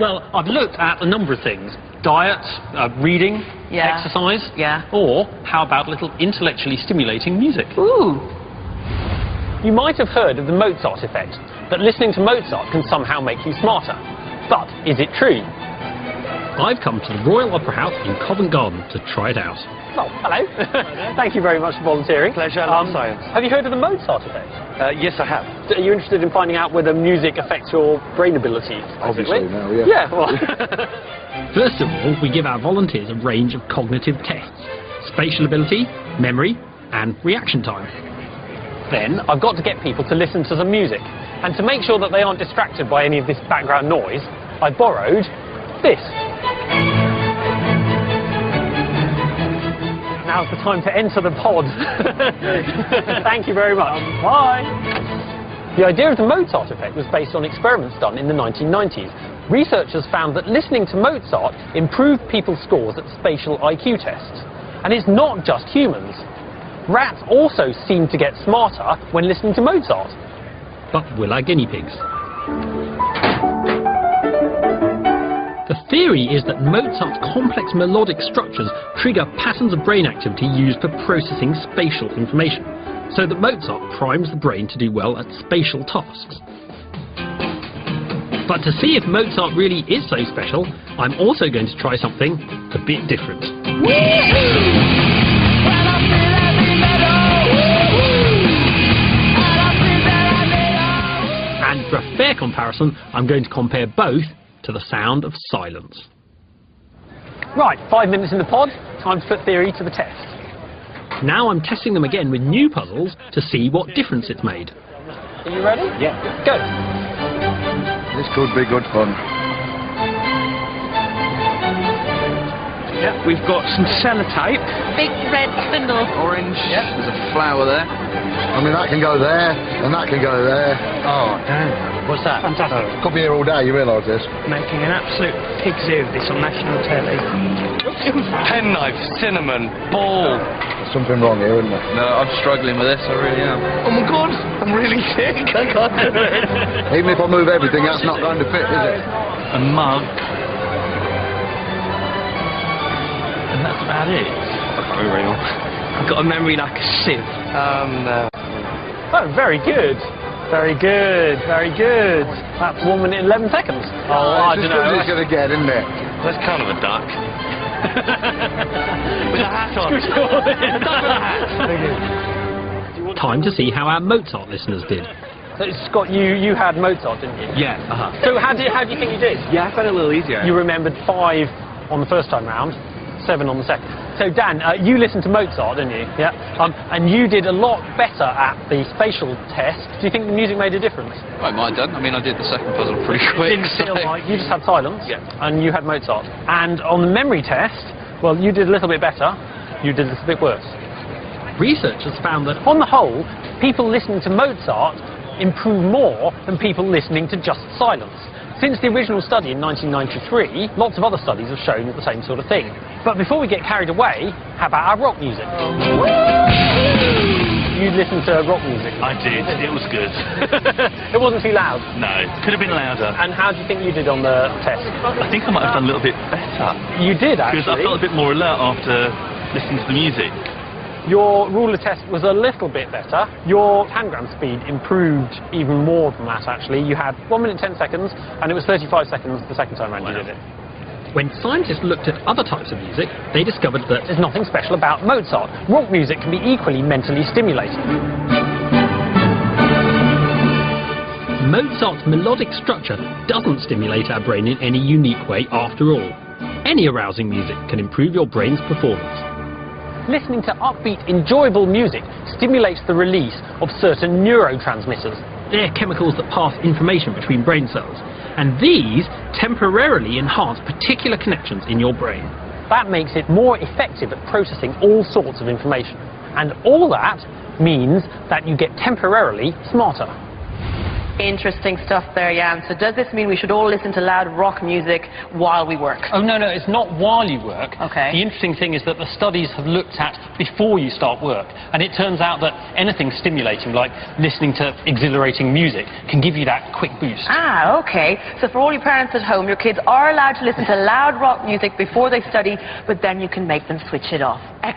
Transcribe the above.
Well, I've looked at a number of things. Diet, reading, exercise, or how about a little intellectually stimulating music? Ooh. You might have heard of the Mozart effect, that listening to Mozart can somehow make you smarter. But is it true? I've come to the Royal Opera House in Covent Garden to try it out. Oh, hello. Thank you very much for volunteering. Pleasure, I love science. Have you heard of the Mozart effect? Yes, I have. Are you interested in finding out whether music affects your brain ability? Obviously now, yeah. Yeah, well. First of all, we give our volunteers a range of cognitive tests: spatial ability, memory, and reaction time. Then I've got to get people to listen to some music. And to make sure that they aren't distracted by any of this background noise, I borrowed this. Now's the time to enter the pod. Thank you very much. Bye. The idea of the Mozart effect was based on experiments done in the 1990s. Researchers found that listening to Mozart improved people's scores at spatial IQ tests. And it's not just humans. Rats also seem to get smarter when listening to Mozart. But will our guinea pigs? The theory is that Mozart's complex melodic structures trigger patterns of brain activity used for processing spatial information, so that Mozart primes the brain to do well at spatial tasks. But to see if Mozart really is so special, I'm also going to try something a bit different. And for a fair comparison, I'm going to compare both to the sound of silence. Right, 5 minutes in the pod, time to put theory to the test. Now I'm testing them again with new puzzles to see what difference it's made. Are you ready? Yeah. Go. This could be good fun. Yeah, we've got some sellotape. Big red spindle. Orange. Yeah. There's a flower there. I mean, that can go there, and that can go there. Oh, damn. What's that? Fantastic. Could be here all day, you realise this? Making an absolute pig's ear of this on national telly. Penknife, cinnamon, ball. There's something wrong here, isn't there? No, I'm struggling with this, I really am. Oh my god, I'm really sick, I can't do it. Even if I move everything, that's not going to fit, is it? A mug. And that's about it. Unreal. I've got a memory like a sieve. No. Oh, very good. Very good, very good. That's 1 minute 11 seconds. Oh, I don't know. It's going to get, isn't it? That's kind of a duck. With a hat on. A duck with a hat. Time to see how our Mozart listeners did. So, Scott, you had Mozart, didn't you? Yeah. So how do you think you did? Yeah, I found it a little easier. You remembered 5 on the first time round, 7 on the second. So Dan, you listened to Mozart, didn't you? Yeah. And you did a lot better at the spatial test. Do you think the music made a difference? I might have done. I mean, I did the second puzzle pretty quick. It didn't feel like you just had silence. Yeah. And you had Mozart. And on the memory test, well, you did a little bit better. You did a little bit worse. Researchers found that On the whole, people listening to Mozart improve more than people listening to just silence. Since the original study in 1993, lots of other studies have shown the same sort of thing. But before we get carried away, how about our rock music? You listened to rock music? I did. It was good. It wasn't too loud? No, could have been louder. And how do you think you did on the test? I think I might have done a little bit better. You did, actually. Because I felt a bit more alert after listening to the music. Your ruler test was a little bit better. Your tangram speed improved even more than that, actually. You had 1 minute 10 seconds, and it was 35 seconds the second time around you did it. when scientists looked at other types of music, they discovered that there's nothing special about Mozart. Rock music can be equally mentally stimulating. Mozart's melodic structure doesn't stimulate our brain in any unique way after all. Any arousing music can improve your brain's performance. Listening to upbeat, enjoyable music stimulates the release of certain neurotransmitters. They're chemicals that pass information between brain cells, and these temporarily enhance particular connections in your brain. That makes it more effective at processing all sorts of information. And all that means that you get temporarily smarter. Interesting stuff there, Jan. So does this mean we should all listen to loud rock music while we work? Oh, no, it's not while you work. Okay. The interesting thing is that the studies have looked at before you start work. And it turns out that anything stimulating, like listening to exhilarating music, can give you that quick boost. Ah, okay. So for all you parents at home, your kids are allowed to listen to loud rock music before they study, but then you can make them switch it off.